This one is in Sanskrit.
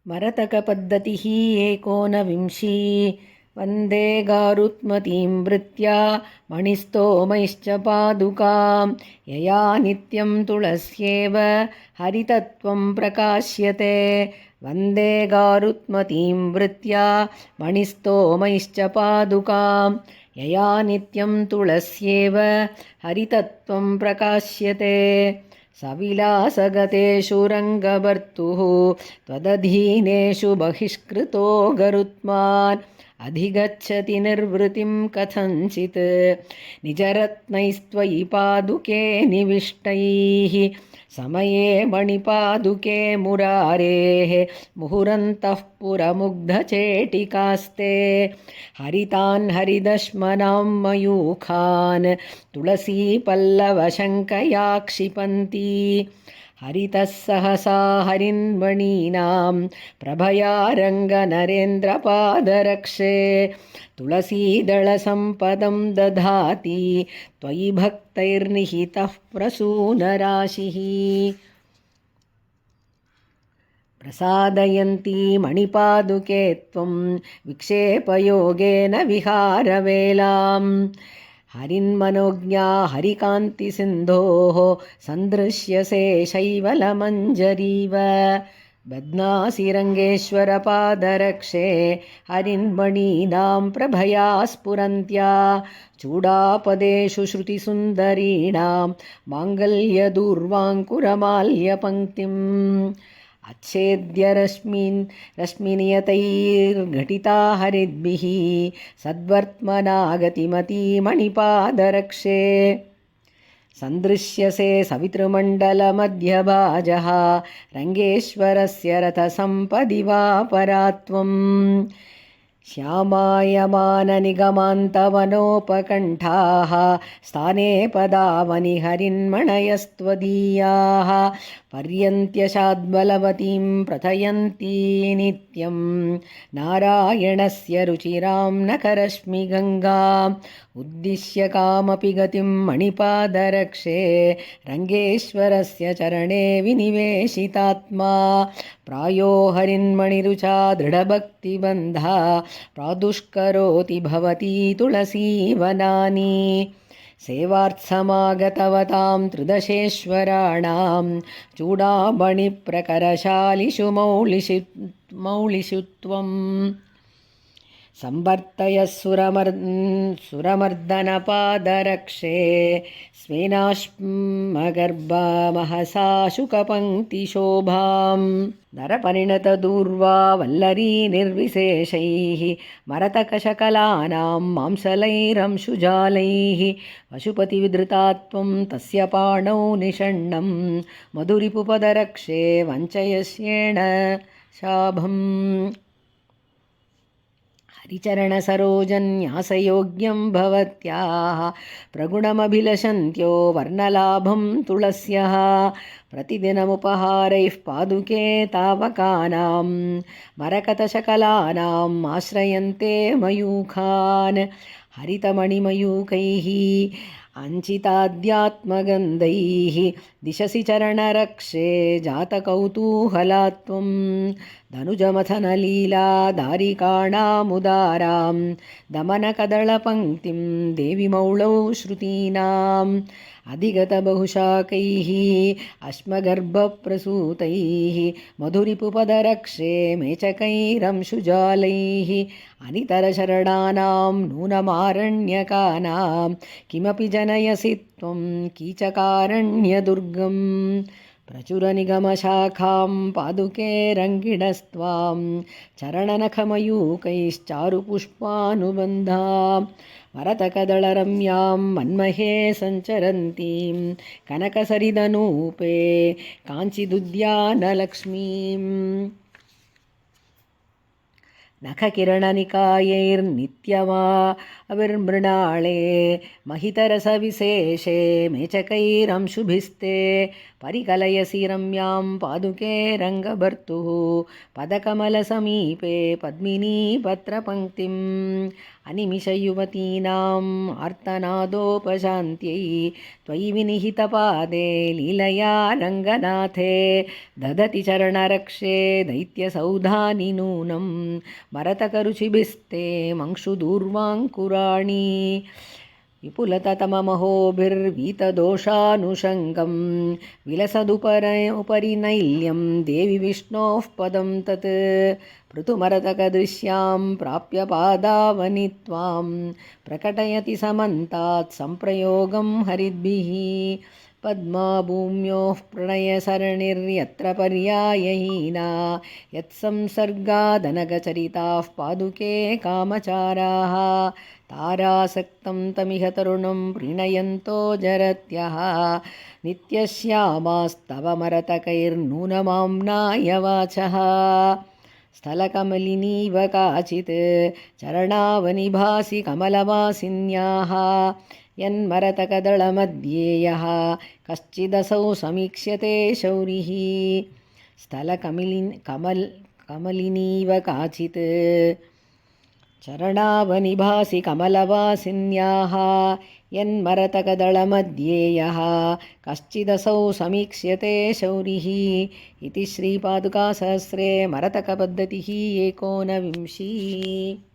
मरतकपद्धतिः एकोनविंशी वन्दे गारुत्मतीं वृत्या मणिस्तोमैश्च पादुकां यया नित्यं तुलस्येव हरितत्वं प्रकाश्यते। वन्दे गारुत्मतीं वृत्या मणिस्तोमैश्च पादुकां यया नित्यं तुलस्येव हरितत्वं प्रकाश्यते। सविलासगतेषु रङ्गभर्तुः त्वदधीनेषु बहिष्कृतो गरुत्मान् अधिगच्छति निर्वृतिं कथञ्चित् निजरत्नैस्त्वयि पादुके निविष्टैः। समये मणिपादुके मुरारेः मुहुरन्तः पुरमुग्धचेटिकास्ते हरितान् हरिदश्मनां मयूखान् तुलसीपल्लवशङ्कया क्षिपन्ति। हरितः सहसा हरिन्मणीनां प्रभया रङ्गनरेन्द्रपादरक्षे तुलसीदलसम्पदं दधाति त्वयि भक्तैर्निहितः प्रसूनराशिः। प्रसादयन्ती मणिपादुके त्वं विक्षेपयोगेन विहारवेलाम् हरिन्मनोज्ञा हरिकान्तिसिन्धोः सन्दृश्यसे शैवलमञ्जरीव। बध्नासि रङ्गेश्वरपादरक्षे हरिन्मणीनां प्रभया स्फुरन्त्या चूडापदेषु श्रुतिसुन्दरीणां माङ्गल्यदूर्वाङ्कुरमाल्यपङ्क्तिम्। अच्छेद्य रश्मिनियतैर्घटिता हरिद्भिः सद्वर्त्मना गतिमती मणिपादरक्षे सन्दृश्यसे सवितृमण्डलमध्यभाजः रङ्गेश्वरस्य रथसम्पदि वा परात्वम्। श्यामायमाननिगमान्तवनोपकण्ठाः स्थाने पदावनि हरिन्मणयस्त्वदीयाः पर्यन्त्यशाद्बलवतीं प्रथयन्ती नित्यं नारायणस्य रुचिरां नखरश्मिगङ्गाम् उद्दिश्य कामपि गतिं मणिपादरक्षे रङ्गेश्वरस्य चरणे विनिवेशितात्मा प्रायो हरिन्मणिरुचा दृढभक्तिबन्धा प्रादुष्करोति भवती तुलसीवनानि। सेवार्थसमागतवतां त्रिदशेश्वराणां चूडामणिप्रकरशालिषु मौलिषु त्वम् संवर्तय सुरमर्दनपादरक्षे स्वेनाश्मगर्भमहसा शुकपङ्क्तिशोभां नरपरिणतदूर्वा वल्लरी निर्विशेषैः मरतकशकलानां मांसलैरंशुजालैः पशुपतिविधृता त्वं तस्य पाणौ निषण्णं मधुरिपुपदरक्षे वञ्चयस्येण शाभम्। हरिचरणसरोजन्यासयोग्यं भवत्याः प्रगुणमभिलषन्त्यो वर्णलाभं तुलस्यः प्रतिदिनमुपहारैः पादुके तावकानां मरकतशकलानाम् आश्रयन्ते मयूखान् हरितमणिमयूखैः अञ्चिताध्यात्मगन्धैः दिशसि चरणरक्षे जातकौतूहला त्वं धनुजमथनलीला दारिकाणामुदारां दमनकदळपङ्क्तिं देवि मौळौ श्रुतीनाम् अधिगतबहुशाकैः अश्मगर्भप्रसूतैः मधुरिपुपदरक्षे मेचकैरंशुजालैः अनितरशरणानां नूनमारण्यकानां किमपि जनयसि त्वं कीचकारण्यदुर्गम्। प्रचुरनिगमशाखां पादुके रङ्गिणस्त्वां चरणनखमयूकैश्चारुपुष्पानुबन्धां मरतकदळरम्यां मन्महे सञ्चरन्तीं कनकसरिदनूपे काञ्चिदुद्यानलक्ष्मीम्। नखकिरणनिकायैर्नित्यमाविर्मृणाळे महितरसविशेषे मेचकैरंशुभिस्ते परिकलयसि रम्यां पादुके रङ्गभर्तुः पदकमलसमीपे पद्मिनी पत्रपङ्क्तिम् अनिमिषयुवतीनाम् आर्तनादोपशान्त्यै त्वयि विनिहितपादे लीलया रङ्गनाथे ददति चरणरक्षे दैत्यसौधानि नूनं मरतकरुचिभिस्ते मंशुदूर्वाङ्कुराणि विपुलततममहोभिर्वीतदोषानुषङ्गं विलसदुपरि नैल्यं देवि विष्णोः पदं तत् पृथुमरतकदृश्यां प्राप्य पादावनि त्वां प्रकटयति समन्तात् सम्प्रयोगं हरिद्भिः पद्माभूम्योः प्रणयसरणिर्यत्र पर्यायहीना यत्संसर्गादनगचरिताः पादुके कामचाराः तारासक्तं तमिह तरुणं प्रीणयन्तो जरत्यः नित्यश्यामास्तव मरतकैर्नूनमाम्नाय वाचः स्थलकमलिनीव काचित् चरणावनिभासि कमलवासिन्याः यन्मरतकदळमध्ये यः कश्चिदसौ समीक्ष्यते शौरिः कमलिनीव काचित् चरणावनिभासि कमलवासिन्याः यन्मरतकदळमध्ये यः कश्चिदसौ समीक्ष्यते शौरिः इति श्रीपादुकासहस्रे मरतकपद्धतिः 19